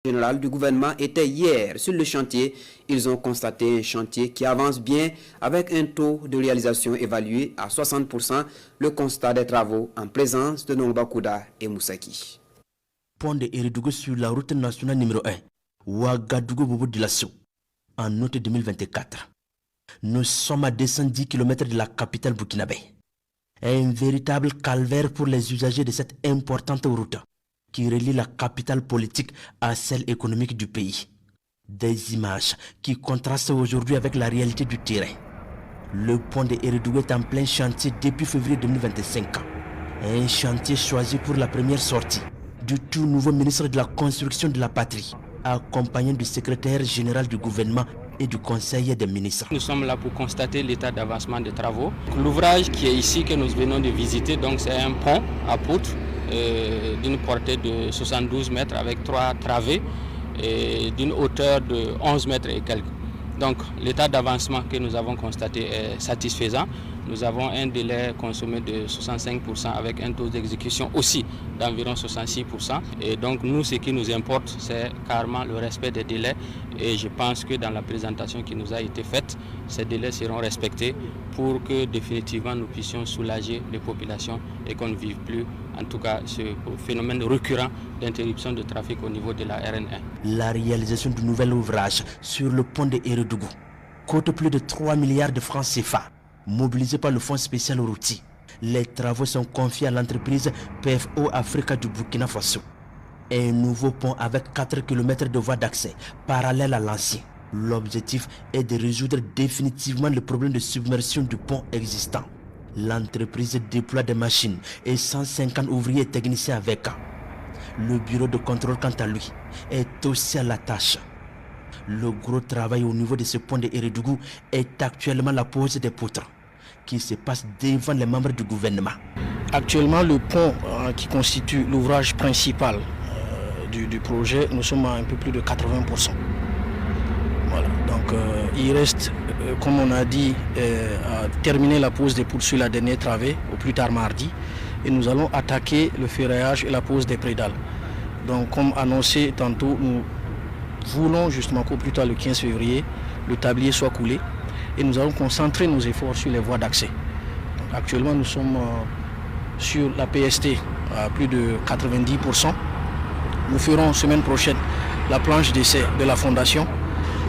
Général du gouvernement était hier sur le chantier. Ils ont constaté un chantier qui avance bien avec un taux de réalisation évalué à 60%. Le constat des travaux en présence de Nongba Kouda et Moussaki. Pont de Iridougou sur la route nationale numéro 1, Ouagadougou-Bobo-Dioulasso, en août 2024. Nous sommes à 210 km de la capitale burkinabé. Un véritable calvaire pour les usagers de cette importante route qui relie la capitale politique à celle économique du pays. Des images qui contrastent aujourd'hui avec la réalité du terrain. Le pont de Iridougou est en plein chantier depuis février 2025. Un chantier choisi pour la première sortie du tout nouveau ministre de la Construction de la Patrie, accompagné du secrétaire général du gouvernement et du conseil des ministres. Nous sommes là pour constater l'état d'avancement des travaux. L'ouvrage qui est ici que nous venons de visiter, donc c'est un pont à poutres d'une portée de 72 mètres avec 3 travées et d'une hauteur de 11 mètres et quelques. Donc l'état d'avancement que nous avons constaté est satisfaisant. Nous avons un délai consommé de 65% avec un taux d'exécution aussi d'environ 66%. Et donc nous, ce qui nous importe, c'est carrément le respect des délais. Et je pense que dans la présentation qui nous a été faite, ces délais seront respectés pour que définitivement nous puissions soulager les populations et qu'on ne vive plus, en tout cas, ce phénomène récurrent d'interruption de trafic au niveau de la RN1. La réalisation du nouvel ouvrage sur le pont de Iridougou coûte plus de 3 milliards de francs CFA. Mobilisé par le Fonds spécial routier, les travaux sont confiés à l'entreprise PFO Africa du Burkina Faso. Un nouveau pont avec 4 km de voies d'accès parallèle à l'ancien. L'objectif est de résoudre définitivement le problème de submersion du pont existant. L'entreprise déploie des machines et 150 ouvriers et techniciens avec eux. Le bureau de contrôle, quant à lui, est aussi à la tâche. Le gros travail au niveau de ce pont de Iridougou est actuellement la pose des poutres qui se passe devant les membres du gouvernement. Actuellement, le pont qui constitue l'ouvrage principal du projet, nous sommes à un peu plus de 80%. Voilà. Donc il reste, comme on a dit, à terminer la pose des poutres sur la dernière travée, au plus tard mardi. Et nous allons attaquer le ferraillage et la pose des prédales. Donc comme annoncé tantôt, nous voulons justement qu'au plus tard le 15 février, le tablier soit coulé et nous allons concentrer nos efforts sur les voies d'accès. Actuellement, nous sommes sur la PST à plus de 90%. Nous ferons semaine prochaine la planche d'essai de la fondation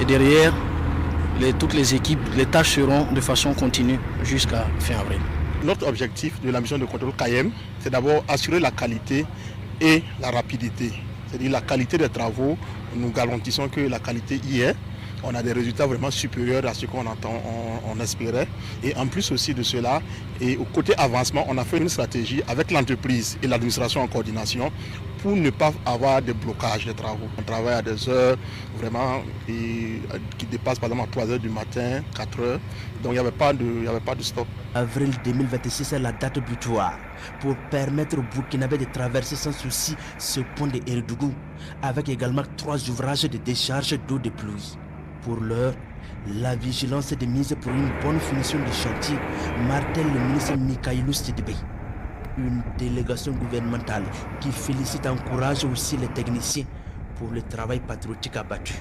et derrière, toutes les équipes, les tâches seront de façon continue jusqu'à fin avril. Notre objectif de la mission de contrôle CAEM, c'est d'abord assurer la qualité et la rapidité. C'est-à-dire la qualité des travaux, nous garantissons que la qualité y est. On a des résultats vraiment supérieurs à ce qu'on on espérait. Et en plus aussi de cela, et au côté avancement, on a fait une stratégie avec l'entreprise et l'administration en coordination pour ne pas avoir de blocage des travaux. On travaille à des heures vraiment qui dépassent par exemple à 3 h du matin, 4 h. Donc il n'y avait pas de stop. Avril 2026 est la date butoir pour permettre aux Burkinabés de traverser sans souci ce pont de Iridougou, avec également 3 ouvrages de décharge d'eau de pluie. Pour l'heure, la vigilance est de mise pour une bonne finition du chantier, martèle le ministre Mikailou Sidibé. Une délégation gouvernementale qui félicite et encourage aussi les techniciens pour le travail patriotique abattu.